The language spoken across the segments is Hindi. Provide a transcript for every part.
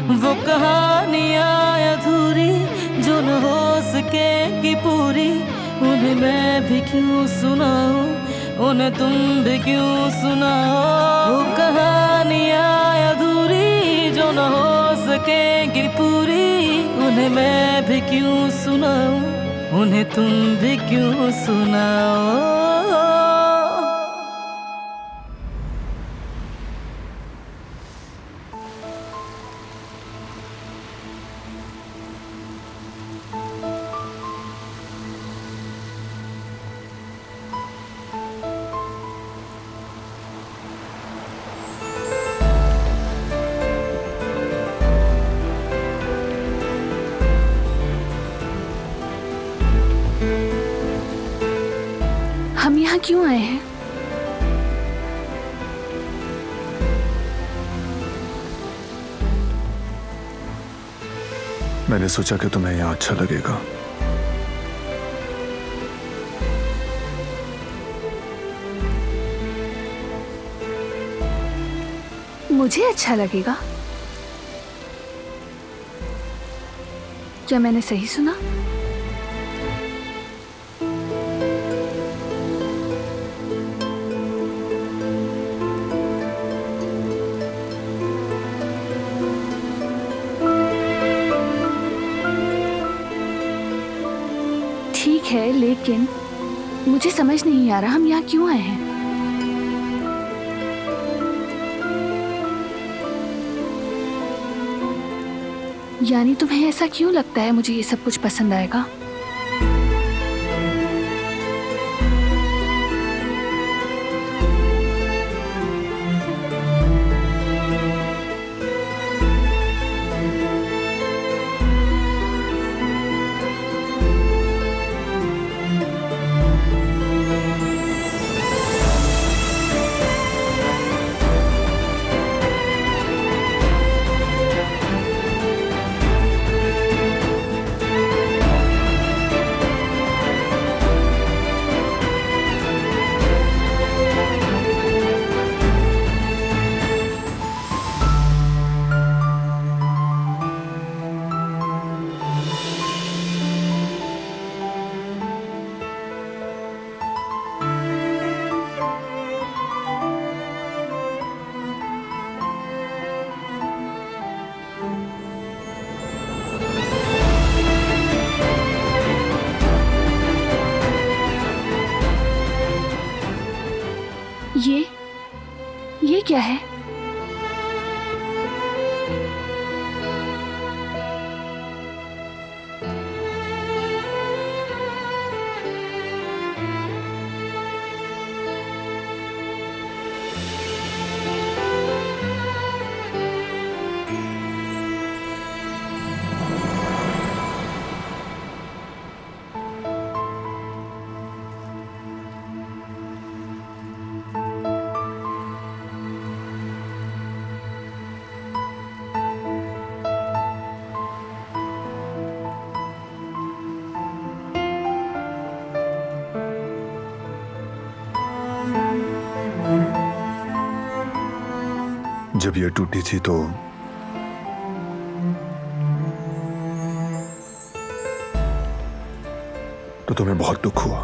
वो कहानियाँ अधूरी जो न हो सकेगी पूरी, उन्हें मैं भी क्यों सुनाऊं, उन्हें तुम भी क्यों सुनाओ। वो कहानियाँ अधूरी जो न हो सकेगी पूरी, उन्हें मैं भी क्यों सुनाऊं, उन्हें तुम भी क्यों सुनाओ। हम यहाँ क्यों आए हैं? मैंने सोचा कि तुम्हें यहाँ अच्छा लगेगा। मुझे अच्छा लगेगा? क्या मैंने सही सुना? ठीक है, लेकिन मुझे समझ नहीं आ रहा हम यहाँ क्यों आए हैं। यानी तुम्हें ऐसा क्यों लगता है मुझे ये सब कुछ पसंद आएगा? ये क्या है? जब ये टूटी थी तो तुम्हें बहुत दुख हुआ,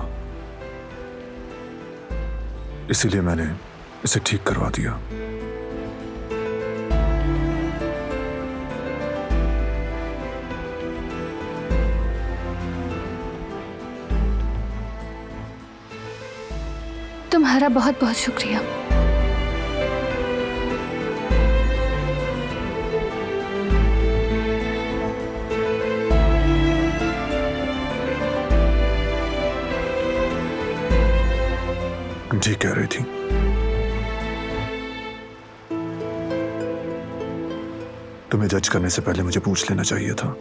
इसीलिए मैंने इसे ठीक करवा दिया। तुम्हारा बहुत बहुत शुक्रिया। ठीक कह रही थी। तुम्हें जज करने से पहले मुझे पूछ लेना चाहिए था।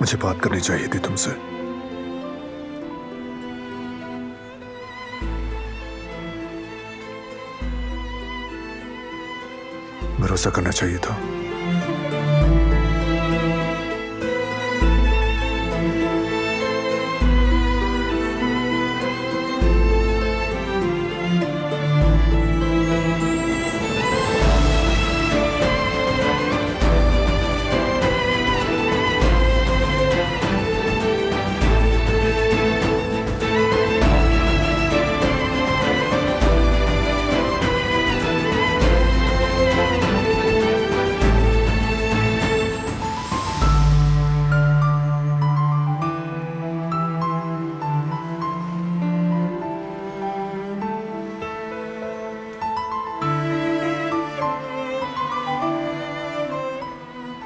मुझे बात करनी चाहिए थी तुमसे। भरोसा करना चाहिए था।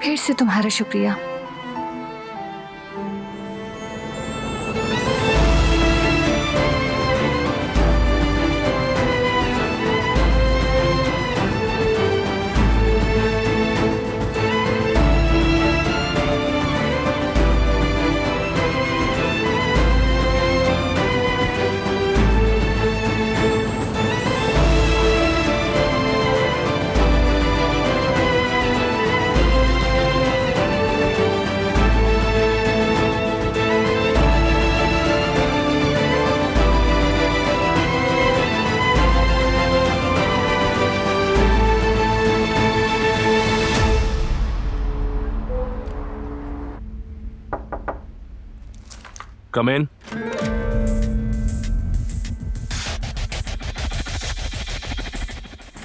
फिर से तुम्हारा शुक्रिया। कम इन।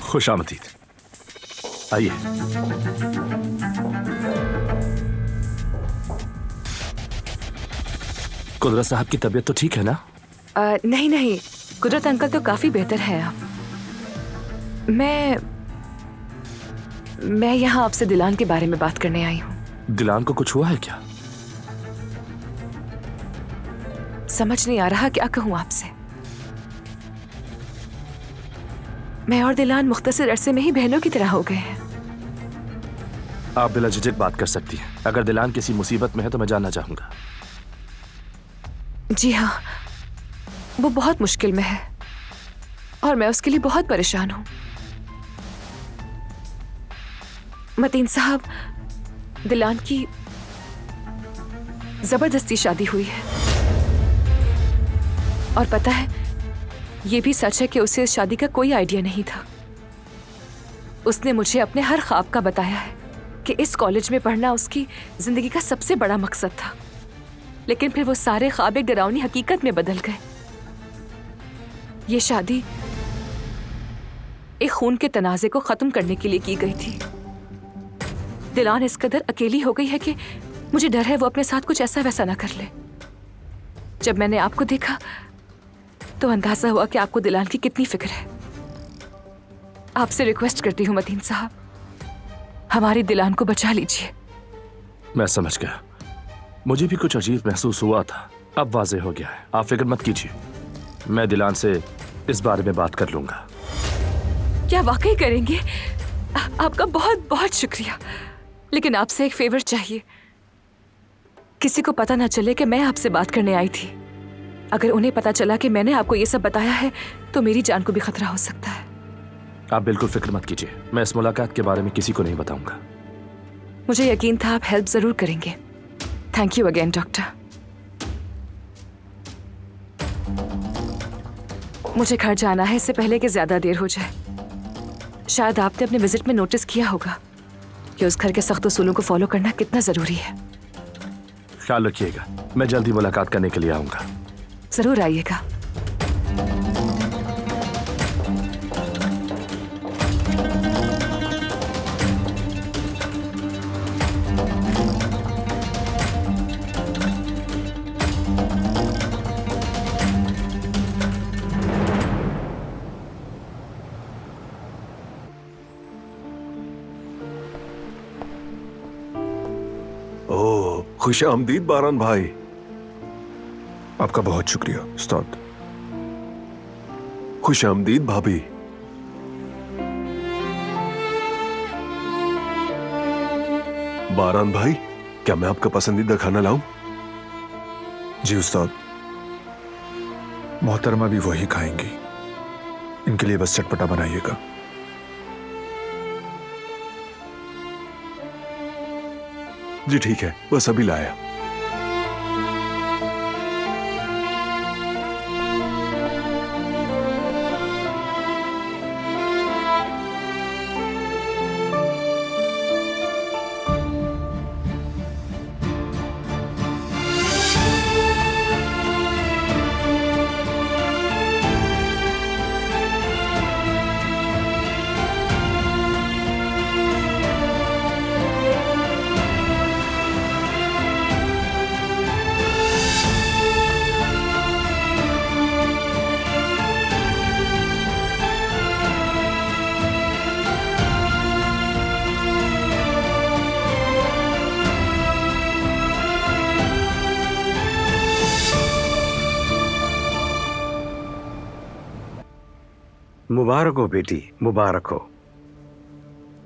खुशामदीद, आइए। कुदरत साहब की तबीयत तो ठीक है ना? नहीं नहीं, कुदरत अंकल तो काफी बेहतर है अब। मैं यहाँ आपसे दिलान के बारे में बात करने आई हूँ। दिलान को कुछ हुआ है क्या? समझ नहीं आ रहा क्या कहूँ आपसे। मैं और दिलान मुख्तसर अरसे में ही बहनों की तरह हो गए हैं। आप बिला झिझक बात कर सकती हैं। अगर दिलान किसी मुसीबत में है तो मैं जानना चाहूंगा। जी हाँ, वो बहुत मुश्किल में है और मैं उसके लिए बहुत परेशान हूँ। मतीन साहब, दिलान की जबरदस्ती शादी हुई है और पता है, ये भी सच है कि उसे इस शादी का कोई आइडिया नहीं था। उसने मुझे अपने हर ख्वाब का बताया है कि इस कॉलेज में पढ़ना उसकी जिंदगी का सबसे बड़ा मकसद था, लेकिन फिर वो सारे ख्वाब एक डरावनी हकीकत में बदल गए। ये शादी एक खून के तनाज़े को खत्म करने के लिए की गई थी। दिलान इस कदर अकेली हो गई है कि मुझे डर है वो अपने साथ कुछ ऐसा वैसा ना कर ले। जब मैंने आपको देखा तो अंदाजा हुआ कि आपको दिलान की कितनी फिक्र है। आपसे रिक्वेस्ट करती हूँ मतीन साहब, हमारी दिलान को बचा लीजिए। मैं समझ गया। मुझे भी कुछ अजीब महसूस हुआ था, अब वाज़ेह हो गया है। आप फिक्र मत कीजिए, मैं दिलान से इस बारे में बात कर लूंगा। क्या वाकई करेंगे? आपका बहुत बहुत शुक्रिया, लेकिन आपसे एक फेवर चाहिए। किसी को पता ना चले कि मैं आपसे बात करने आई थी। अगर उन्हें पता चला कि मैंने आपको ये सब बताया है तो मेरी जान को भी खतरा हो सकता है। आप बिल्कुल फिक्र मत कीजिए, मैं इस मुलाकात के बारे में किसी को नहीं बताऊंगा। मुझे यकीन था आप हेल्प जरूर करेंगे। Thank you again doctor. मुझे घर जाना है इससे पहले कि ज्यादा देर हो जाए। शायद आपने अपने विजिट में नोटिस किया होगा कि उस घर के सख्त उसूलों को फॉलो करना कितना जरूरी है। ख्याल रखिएगा, मैं जल्दी मुलाकात करने के लिए आऊंगा। जरूर आइएगा। खुश आमदीद बारान भाई। आपका बहुत शुक्रिया उस्ताद। खुश आमदीद भाभी। बारान भाई, क्या मैं आपका पसंदीदा खाना लाऊं? जी उस्ताद, मोहतरमा भी वही खाएंगी। इनके लिए बस चटपटा बनाइएगा। जी ठीक है, बस अभी लाया। मुबारक हो बेटी, मुबारक हो।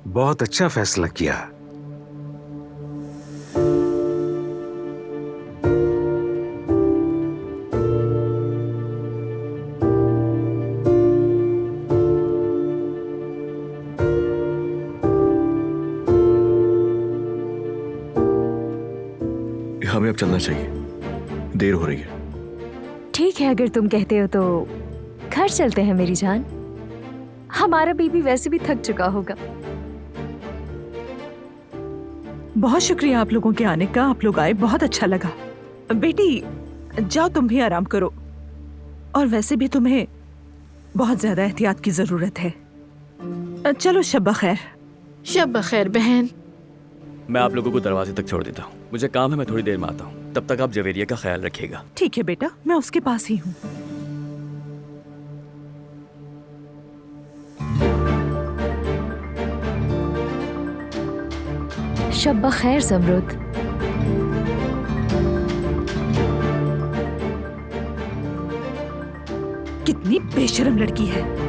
बहुत अच्छा फैसला किया। हमें अब चलना चाहिए, देर हो रही है। ठीक है, अगर तुम कहते हो तो घर चलते हैं मेरी जान। हमारा बेबी वैसे भी थक चुका होगा। बहुत शुक्रिया आप लोगों के आने का। आप लोग आए, बहुत अच्छा लगा। बेटी जाओ, तुम भी आराम करो। और वैसे भी तुम्हें बहुत ज्यादा एहतियात की जरूरत है। चलो शब खैर। शब बखैर बहन। मैं आप लोगों को दरवाजे तक छोड़ देता हूँ, मुझे काम है, मैं थोड़ी देर में आता हूँ। तब तक आप जवेरिया का ख्याल रखिएगा। ठीक है बेटा, मैं उसके पास ही हूँ। शब बखैर ज़मरुद। कितनी बेशरम लड़की है।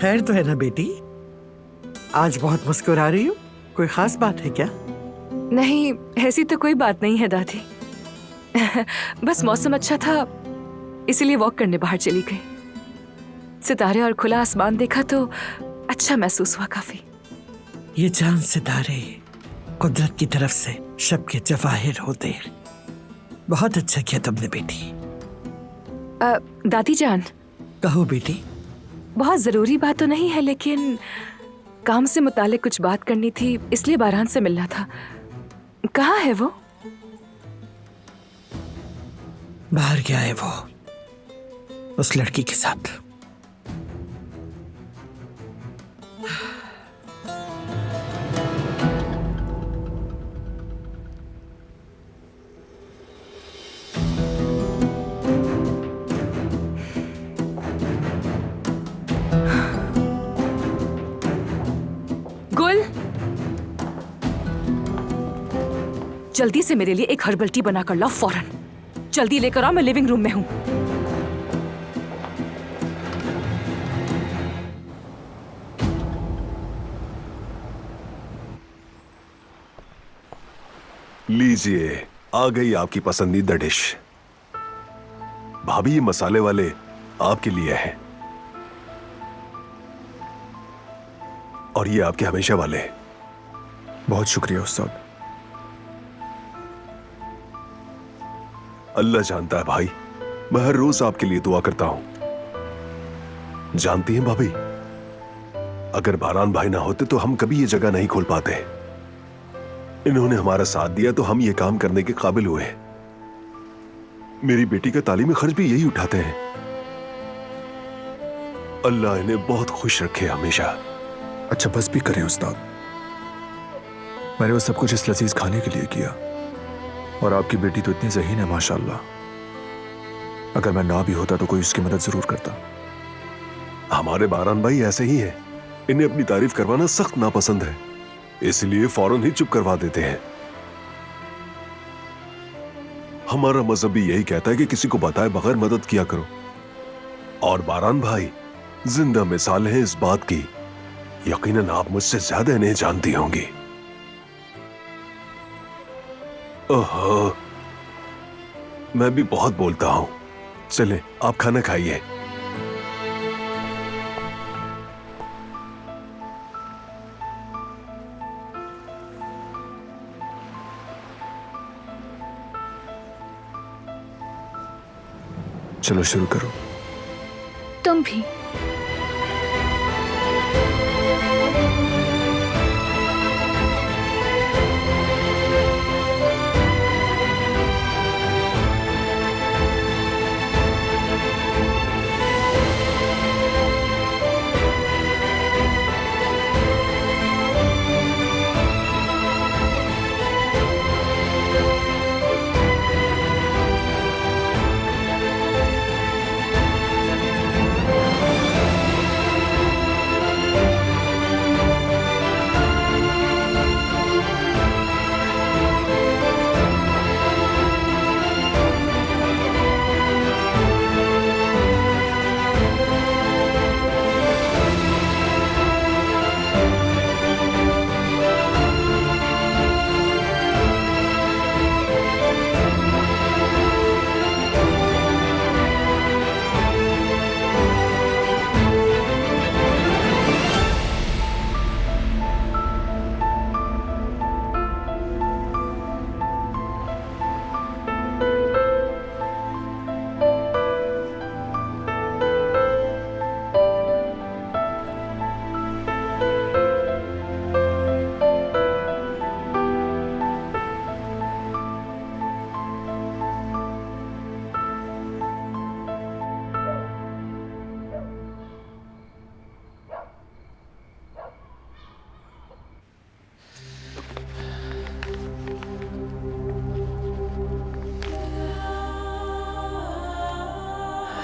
खैर तो है ना बेटी? आज बहुत मुस्कुरा रही हो, कोई खास बात है क्या? नहीं, ऐसी तो कोई बात नहीं है दादी। बस मौसम अच्छा था, इसीलिए वॉक करने बाहर चली गई। सितारे और खुला आसमान देखा तो अच्छा महसूस हुआ काफी। ये चांद सितारे कुदरत की तरफ से शब के जवाहिर होते हैं। बहुत अच्छा किया तुमने बेटी। दादी जान, कहो बेटी। बहुत जरूरी बात तो नहीं है, लेकिन काम से मुतालिक कुछ बात करनी थी, इसलिए बारहान से मिलना था। कहाँ है वो? बाहर गया है वो, उस लड़की के साथ। गुल, जल्दी से मेरे लिए एक हर्बल टी बना कर लाओ फौरन। जल्दी लेकर आओ, मैं लिविंग रूम में हूं। लीजिए, आ गई आपकी पसंदीदा डिश। भाभी, ये मसाले वाले आपके लिए हैं और ये आपके हमेशा वाले। बहुत शुक्रिया उस्ताद। अल्लाह जानता है भाई, मैं हर रोज आपके लिए दुआ करता हूं। जानती हैं भाभी, अगर बारान भाई ना होते तो हम कभी ये जगह नहीं खोल पाते। इन्होंने हमारा साथ दिया तो हम ये काम करने के काबिल हुए। मेरी बेटी का तालीमी खर्च भी यही उठाते हैं। अल्लाह इन्हें बहुत खुश रखे हमेशा। अच्छा बस भी करें उस्ताद, मैंने वो सब कुछ इस लजीज खाने के लिए किया और आपकी बेटी तो इतनी ज़हीन है माशाल्लाह। अगर मैं ना भी होता तो कोई उसकी मदद जरूर करता। हमारे बारान भाई ऐसे ही हैं, इन्हें अपनी तारीफ करवाना सख्त नापसंद है, इसलिए फौरन ही चुप करवा देते हैं। हमारा मजहब भी यही कहता है कि किसी को बताए बगैर मदद किया करो। और बारान भाई जिंदा मिसाल है इस बात की। यकीनन आप मुझसे ज्यादा इन्हें जानती होंगी। ओहो, मैं भी बहुत बोलता हूं। चले आप खाना खाइए। चलो शुरू करो। तुम भी।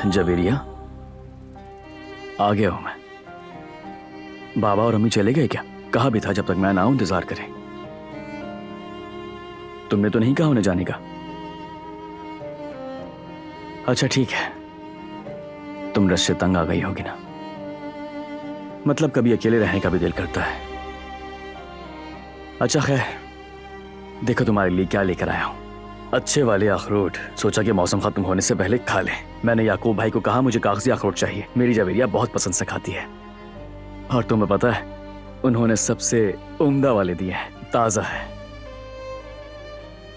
जवेरिया, आ गया हूं मैं। बाबा और अम्मी चले गए क्या? कहा भी था जब तक मैं ना आऊं इंतजार करें। तुमने तो नहीं कहा उन्हें जाने का? अच्छा ठीक है, तुम रस से तंग आ गई होगी ना। मतलब कभी अकेले रहने का भी दिल करता है। अच्छा खैर, देखो तुम्हारे लिए क्या लेकर आया हूं। अच्छे वाले अखरोट। सोचा कि मौसम खत्म होने से पहले खा लें। मैंने याकूब भाई को कहा मुझे कागजी अखरोट चाहिए। मेरी जवेरिया बहुत पसंद से खाती है। और तुम्हें पता है, उन्होंने सबसे उम्दा वाले दिए हैं, ताजा है।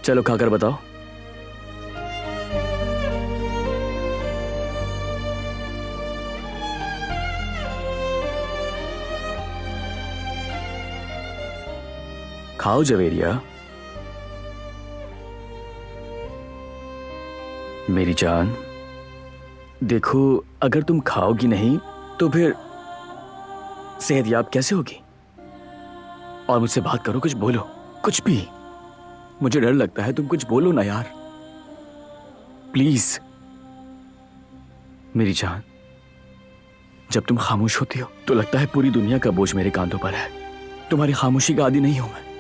चलो खाकर बताओ। खाओ जवेरिया। मेरी जान, देखो अगर तुम खाओगी नहीं तो फिर सेहतयाब कैसे होगी? और मुझसे बात करो, कुछ बोलो, कुछ भी। मुझे डर लगता है, तुम कुछ बोलो ना यार, प्लीज। मेरी जान, जब तुम खामोश होती हो तो लगता है पूरी दुनिया का बोझ मेरे कांधों पर है। तुम्हारी खामोशी का आदी नहीं हूं मैं।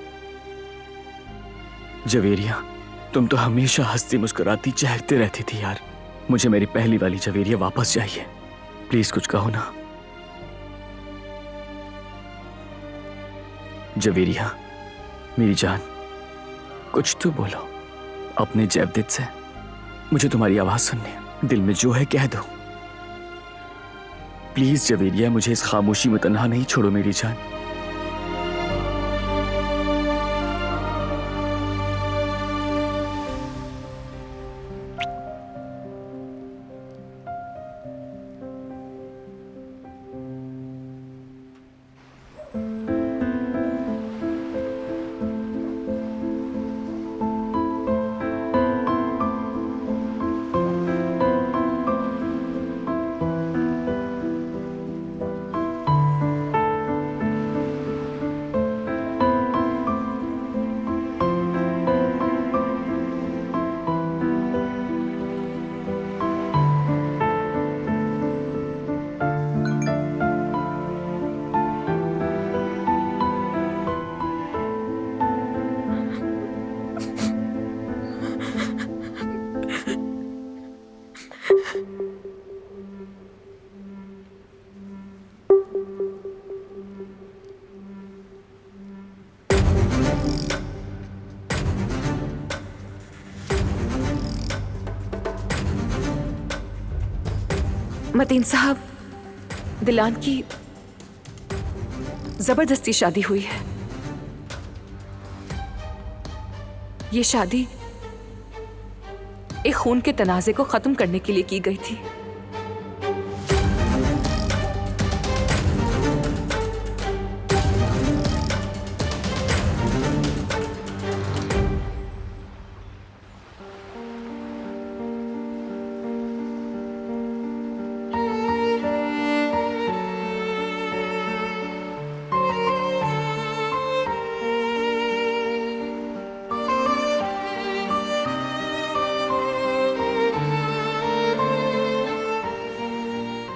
जवेरिया, तुम तो हमेशा हंसती मुस्कुराती चहकते रहती थी यार। मुझे मेरी पहली वाली जवेरिया वापस चाहिए। प्लीज कुछ कहो ना। जवेरिया, मेरी जान, कुछ तो बोलो अपने जैवदित से। मुझे तुम्हारी आवाज सुननी है। दिल में जो है कह दो। प्लीज जवेरिया, मुझे इस खामोशी में तन्हा नहीं छोड़ो मेरी जान। मतीन साहब, दिलान की जबरदस्ती शादी हुई है। ये शादी एक खून के तनाजे को खत्म करने के लिए की गई थी।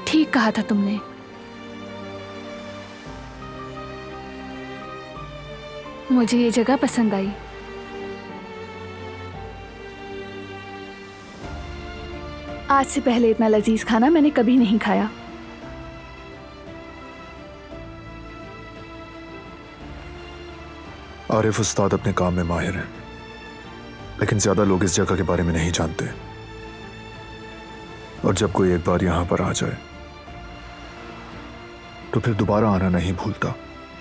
ठीक कहा था तुमने। मुझे ये जगह पसंद आई। आज से पहले इतना लजीज खाना मैंने कभी नहीं खाया। आरिफ उस्ताद अपने काम में माहिर हैं, लेकिन ज्यादा लोग इस जगह के बारे में नहीं जानते। और जब कोई एक बार यहां पर आ जाए तो फिर दोबारा आना नहीं भूलता।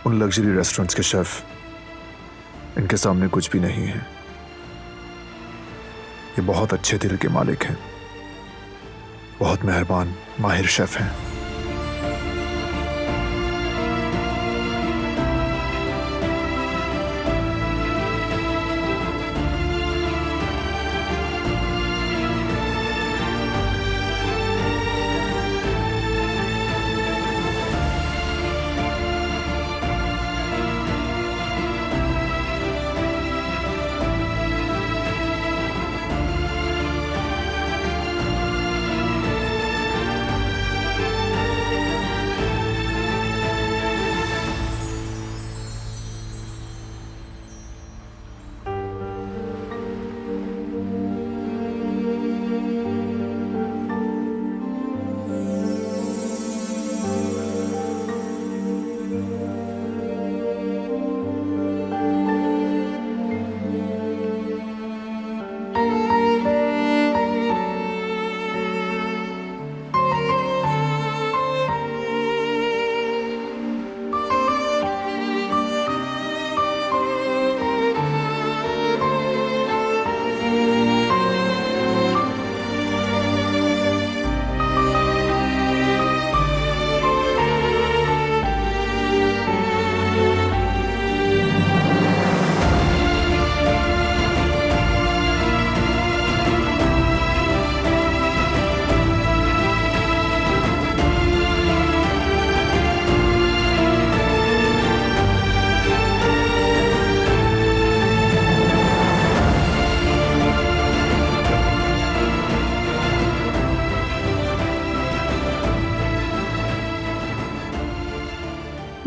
उन लग्जरी रेस्टोरेंट्स के शेफ इनके सामने कुछ भी नहीं है। ये बहुत अच्छे दिल के मालिक हैं, बहुत मेहरबान माहिर शेफ हैं।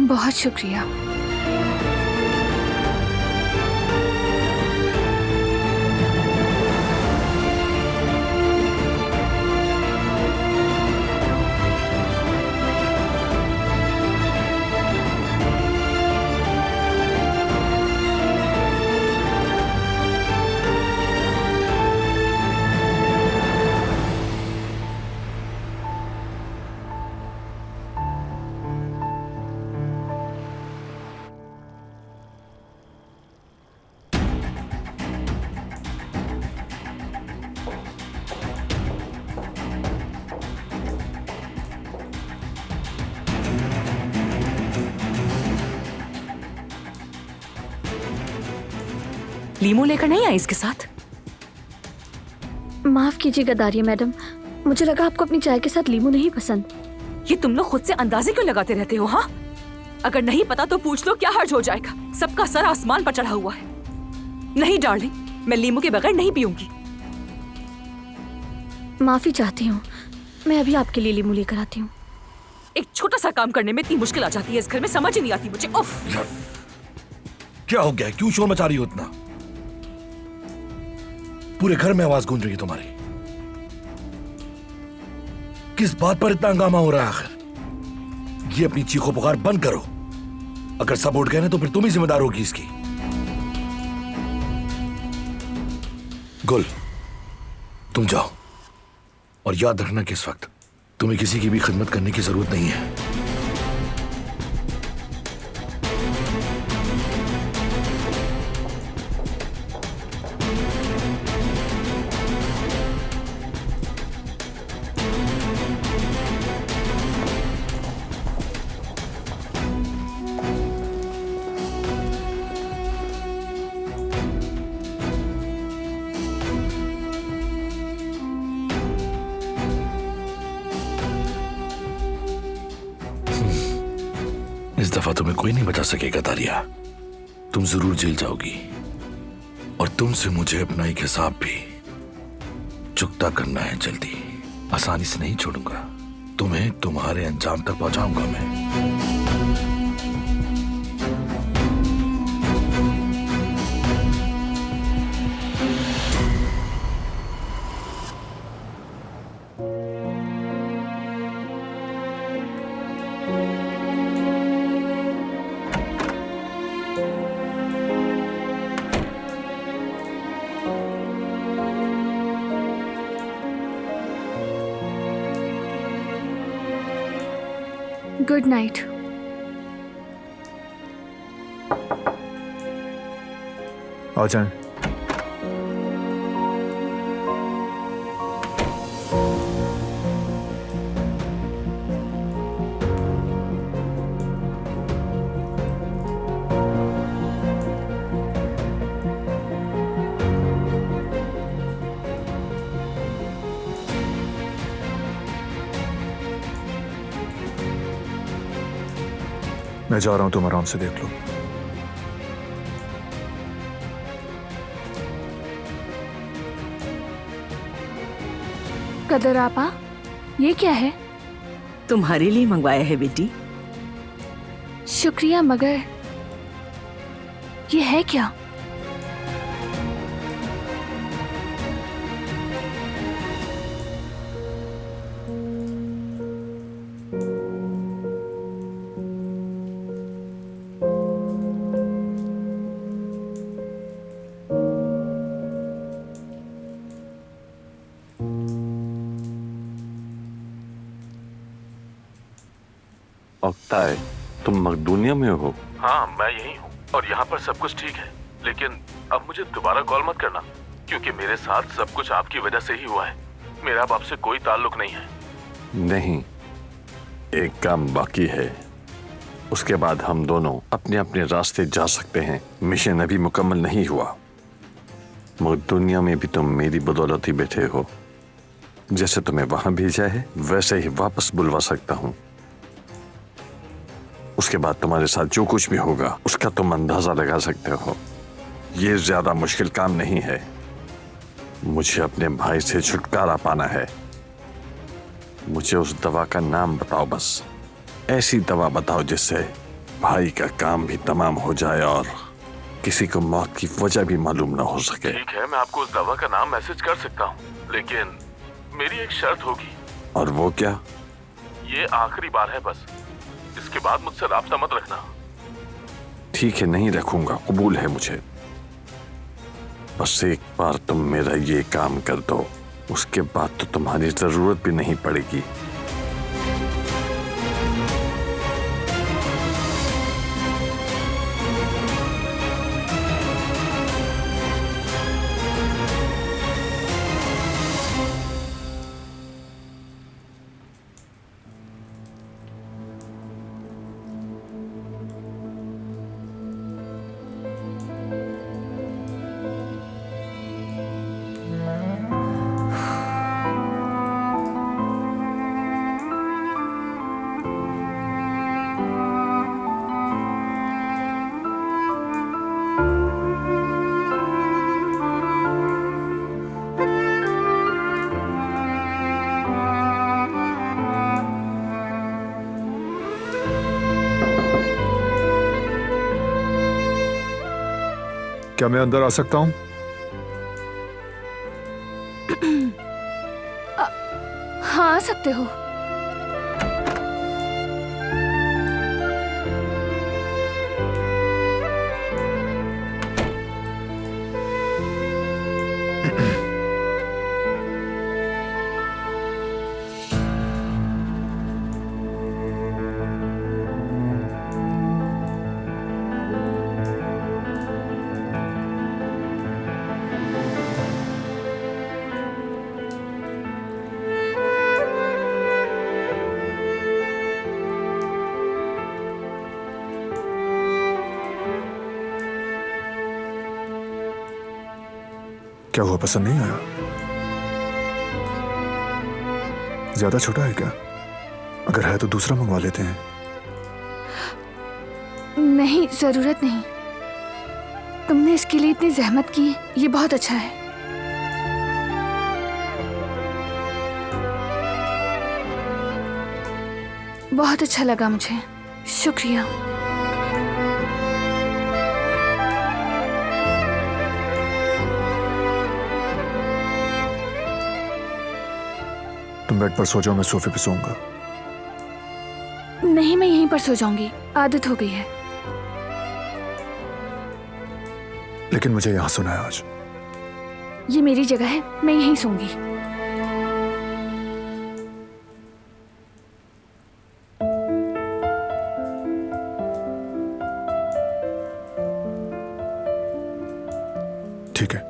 बहुत शुक्रिया। लीमू लेकर नहीं आई इसके साथ? माफ कीजिएगा दारिया मैडम, मुझे लगा आपको अपनी चाय के साथ लीमू नहीं पसंद। ये तुम लोग खुद से अंदाजे क्यों लगाते रहते हो? हाँ, अगर नहीं पता तो पूछ लो, क्या हर्ज हो जाएगा? सबका सर आसमान पर चढ़ा हुआ है। नहीं डार्लिंग, मैं लीमू के बगैर नहीं पीऊंगी। माफी चाहती हूँ, मैं अभी आपके लिए लीमू लेकर आती हूँ। एक छोटा सा काम करने में इतनी मुश्किल आ जाती है इस घर में, समझ ही नहीं आती मुझे। उफ! क्या हो गया? क्यों शोर मचा रही हो इतना? पूरे घर में आवाज गूंज रही है तुम्हारी। किस बात पर इतना हंगामा हो रहा है आखिर? ये अपनी चीखों पुकार बंद करो। अगर सब उठ गए ना तो फिर तुम ही जिम्मेदार होगी इसकी। गुल, तुम जाओ और याद रखना कि इस वक्त तुम्हें किसी की भी खिदमत करने की जरूरत नहीं है। इस दफा तुम्हें कोई नहीं बचा सकेगा तारिया। तुम जरूर जेल जाओगी और तुमसे मुझे अपना एक हिसाब भी चुकता करना है जल्दी। आसानी से नहीं छोड़ूंगा तुम्हें, तुम्हारे अंजाम तक पहुंचाऊंगा मैं। Good night. आ जाएं। मैं जा रहा हूं, तुम आराम से देख लो। कदर आपा, ये क्या है? तुम्हारे लिए मंगवाया है बेटी। शुक्रिया, मगर ये है क्या? ऑक्ताय, तुम मकदूनिया में हो? हाँ, मैं यही हूँ और यहाँ पर सब कुछ ठीक है, लेकिन अब मुझे दोबारा कॉल मत करना, क्योंकि मेरे साथ सब कुछ आपकी वजह से ही हुआ है। मेरा अब आपसे कोई ताल्लुक नहीं है। नहीं, एक काम बाकी है, उसके बाद हम दोनों अपने अपने रास्ते जा सकते हैं। मिशन अभी मुकम्मल नहीं हुआ। मकदूनिया में भी तुम मेरी बदौलत ही बैठे हो। जैसे तुम्हें वहां भेजा है वैसे ही वापस बुलवा सकता हूँ। उसके बाद तुम्हारे साथ जो कुछ भी होगा उसका तुम अंदाजा लगा सकते हो। ये ज्यादा मुश्किल काम नहीं है। मुझे अपने भाई से छुटकारा पाना है। मुझे उस दवा का नाम बताओ, बस ऐसी दवा बताओ जिससे भाई का काम भी तमाम हो जाए और किसी को मौत की वजह भी मालूम ना हो सके। ठीक है, मैं आपको उस दवा का नाम मैसेज कर सकता हूँ, लेकिन मेरी एक शर्त होगी। और वो क्या? ये आखिरी बार है बस, इसके बाद मुझसे राब्ता मत रखना। ठीक है, नहीं रखूंगा, कबूल है मुझे। बस एक बार तुम मेरा ये काम कर दो, उसके बाद तो तुम्हारी जरूरत भी नहीं पड़ेगी। क्या मैं अंदर आ सकता हूं? हाँ, आ सकते हो। क्या हुआ, पसंद नहीं आया? ज्यादा छोटा है क्या? अगर है तो दूसरा मंगवा लेते हैं। नहीं, जरूरत नहीं। तुमने इसके लिए इतनी जहमत की, ये बहुत अच्छा है। बहुत अच्छा लगा मुझे, शुक्रिया। तुम बेड पर सो जाओ, मैं सोफे पे सोऊंगा। नहीं, मैं यहीं पर सो जाऊंगी, आदत हो गई है। लेकिन मुझे यहां सोना है आज। ये मेरी जगह है, मैं यहीं सोऊंगी। ठीक है।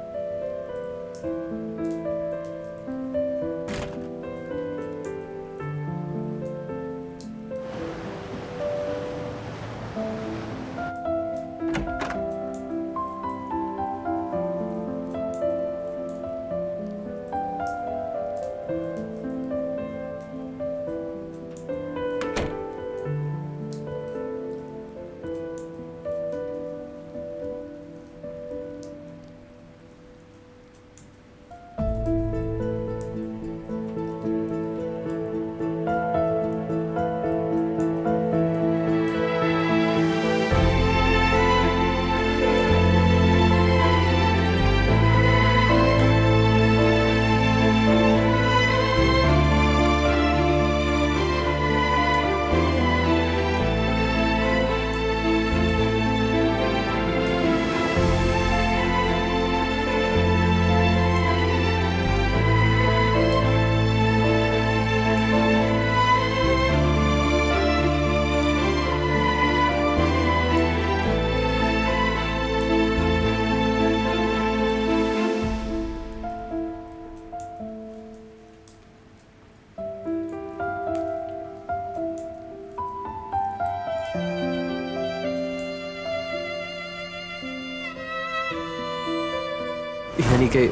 यानी कि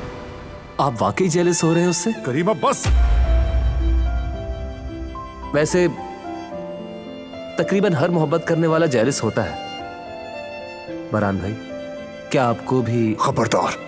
आप वाकई जेलस हो रहे हैं उससे? करीमा बस। वैसे तकरीबन हर मोहब्बत करने वाला जेलस होता है। बरहान भाई, क्या आपको भी? खबरदार।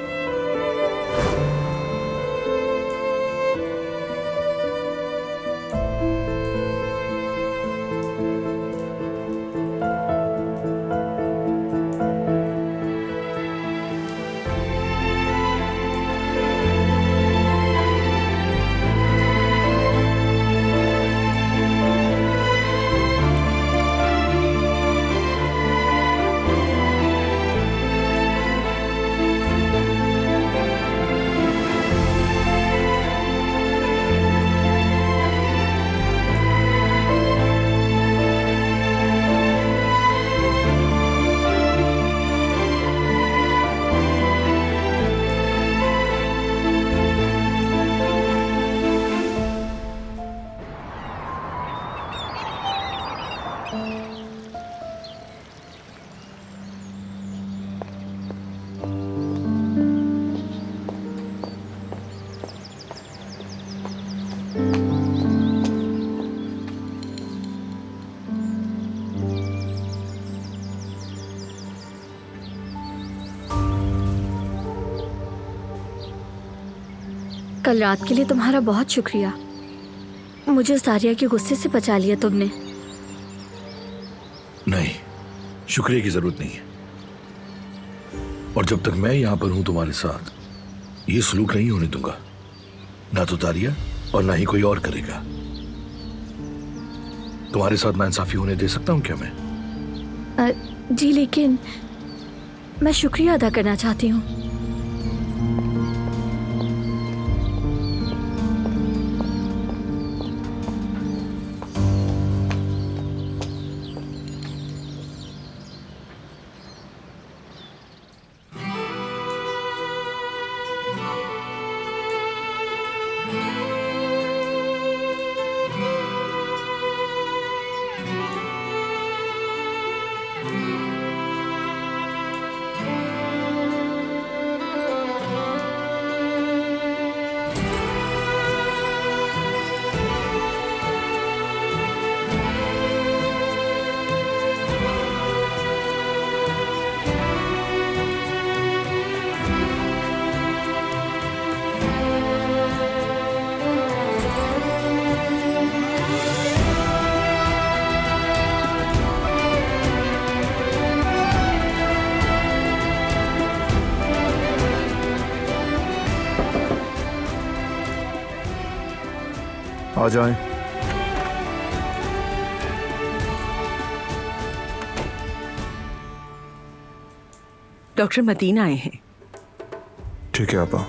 कल रात के लिए तुम्हारा बहुत शुक्रिया। मुझे सारिया के गुस्से से बचा लिया तुमने। नहीं, शुक्रिया की जरूरत नहीं है। और जब तक मैं यहां पर हूं तुम्हारे साथ, ये सलूक नहीं होने दूंगा। ना तो तारिया और ना ही कोई और करेगा। तुम्हारे साथ नाइंसाफी होने दे सकता हूं क्या मैं? जी, लेकिन मैं शुक्रिया अदा करना चाहती हूँ। जाएं। डॉक्टर मदीना आए हैं। ठीक है आपा।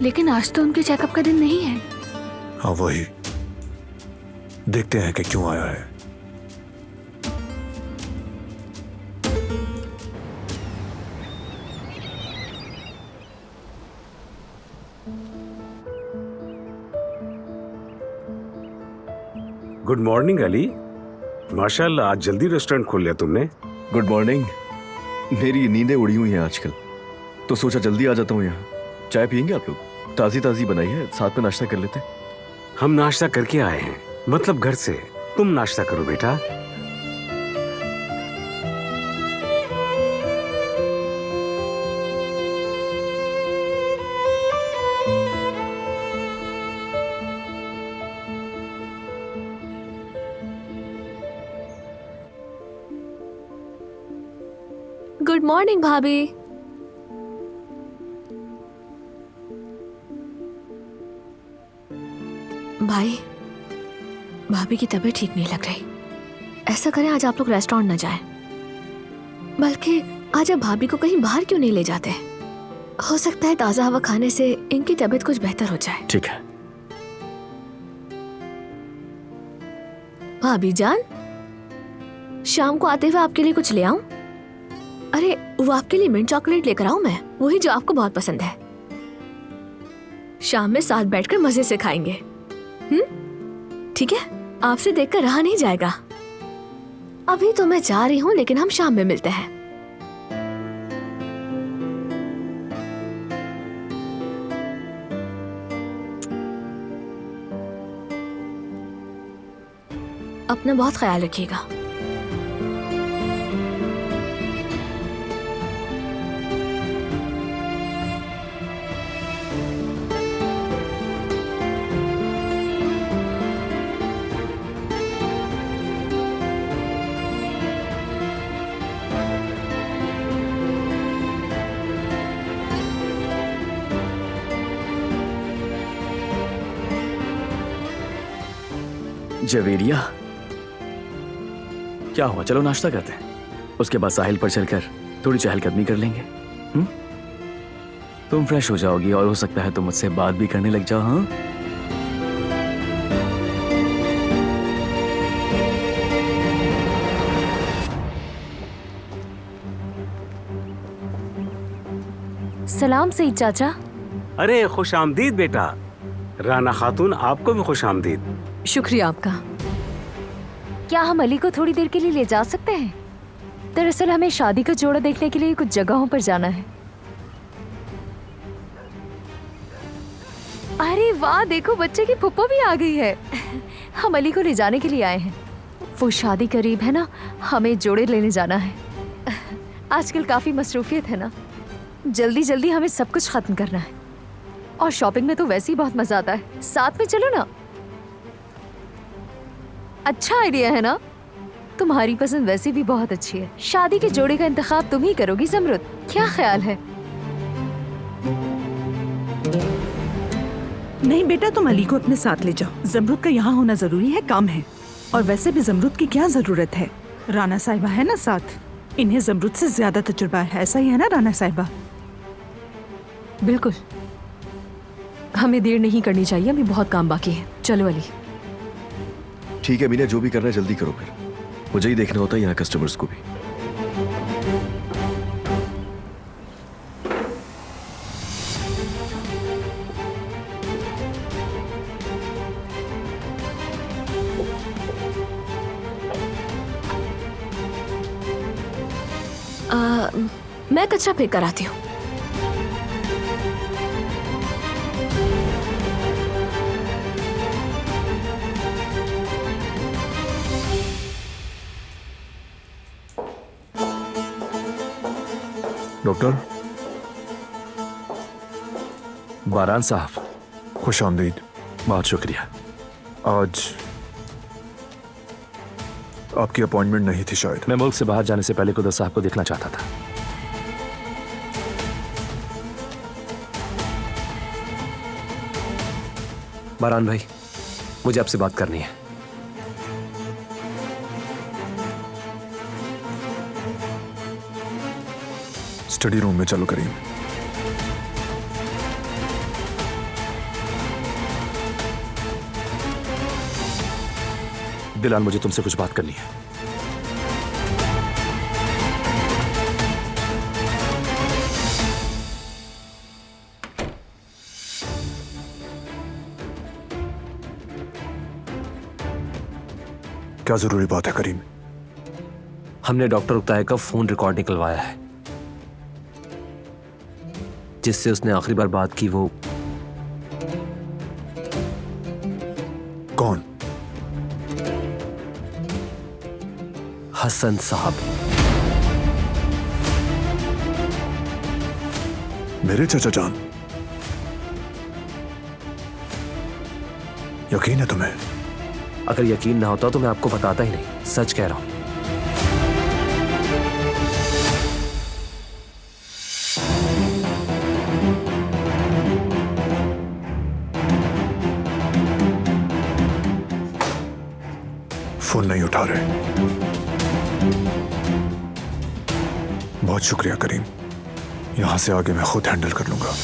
लेकिन आज तो उनके चेकअप का दिन नहीं है। हाँ वही, देखते हैं कि क्यों आया है। Good morning Ali. माशाल्लाह आज जल्दी रेस्टोरेंट खोल लिया तुमने। Good morning. मेरी नींदें उड़ी हुई हैं आजकल, तो सोचा जल्दी आ जाता हूँ यहाँ। चाय पियेंगे आप लोग? ताज़ी ताज़ी बनाई है, साथ में नाश्ता कर लेते हैं। हम नाश्ता करके आए हैं, मतलब घर से। तुम नाश्ता करो बेटा। गुड मॉर्निंग भाभी। भाई, भाभी की तबीयत ठीक नहीं लग रही। ऐसा करें आज आप लोग रेस्टोरेंट न जाएं, बल्कि आज आप भाभी को कहीं बाहर क्यों नहीं ले जाते? हो सकता है ताज़ा हवा खाने से इनकी तबीयत कुछ बेहतर हो जाए। ठीक है। भाभी जान, शाम को आते हुए आपके लिए कुछ ले आऊं? अरे वो आपके लिए मिंट चॉकलेट लेकर आऊं मैं, वही जो आपको बहुत पसंद है। शाम में साथ बैठकर मजे से खाएंगे। ठीक है? आपसे देखकर रहा नहीं जाएगा। अभी तो मैं जा रही हूँ, लेकिन हम शाम में मिलते हैं। अपना बहुत ख्याल रखिएगा। जवेरिया, क्या हुआ? चलो नाश्ता करते हैं, उसके बाद साहिल पर चलकर थोड़ी चहलकदमी कर लेंगे। तुम फ्रेश हो जाओगी और हो सकता है तुम मुझसे बात भी करने लग जाओ। हाँ, सलाम सईद चाचा। अरे खुश आमदीद बेटा। राना खातून, आपको भी खुश आमदीद। शुक्रिया आपका। क्या हम अली को थोड़ी देर के लिए ले जा सकते हैं? दरअसल हमें शादी का जोड़ा देखने के लिए कुछ जगहों पर जाना है। अरे वाह, देखो बच्चे की फुप्पो भी आ गई है। हम अली को ले जाने के लिए आए हैं। वो शादी करीब है ना, हमें जोड़े लेने जाना है। आजकल काफी मसरूफियत है ना, जल्दी जल्दी हमें सब कुछ खत्म करना है। और शॉपिंग में तो वैसे ही बहुत मजा आता है। साथ में चलो ना। अच्छा आइडिया है ना? तुम्हारी पसंद वैसे भी बहुत अच्छी है। शादी के जोड़े का इंतखाब तुम ही करोगी ज़मरुद, क्या ख्याल है? नहीं बेटा, तुम अली को अपने साथ ले जाओ। ज़मरुद का यहाँ होना जरूरी है, काम है। और वैसे भी ज़मरुद की क्या जरूरत है, राना साहिबा है ना साथ। इन्हें ज़मरुद से ज्यादा तजुर्बा है, ऐसा ही है ना राना साहिबा? बिल्कुल, हमें देर नहीं करनी चाहिए, हमें बहुत काम बाकी है। चलो अली। ठीक है मीना, जो भी करना है जल्दी करो, फिर मुझे ही देखना होता है यहाँ कस्टमर्स को भी। मैं कचरा फेंक कर आती हूँ। डॉक्टर। बारान साहब, खुश आमदीद। बहुत शुक्रिया। आज आपकी अपॉइंटमेंट नहीं थी शायद। मैं मुल्क से बाहर जाने से पहले कुदर साहब को देखना चाहता था। बारान भाई, मुझे आपसे बात करनी है। स्टडी रूम में चलो करीम। दिलान, मुझे तुमसे कुछ बात करनी है। क्या जरूरी बात है करीम? हमने डॉक्टर उक्ताय का फोन रिकॉर्ड निकलवाया है, जिससे उसने आखिरी बार बात की। वो कौन? हसन साहब। मेरे चाचा जान? यकीन है तुम्हें? अगर यकीन ना होता तो मैं आपको बताता ही नहीं, सच कह रहा हूं। फोन नहीं उठा रहे। बहुत शुक्रिया करीम, यहां से आगे मैं खुद हैंडल कर लूंगा।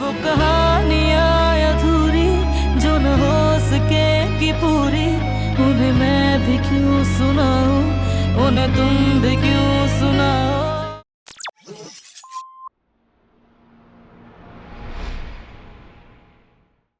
वो कहानियाँ अधूरी जो न हो सकेगी पूरी, उन्हें मैं भी क्यों सुनाऊं, उन्हें तुम भी क्यों सुनाओ।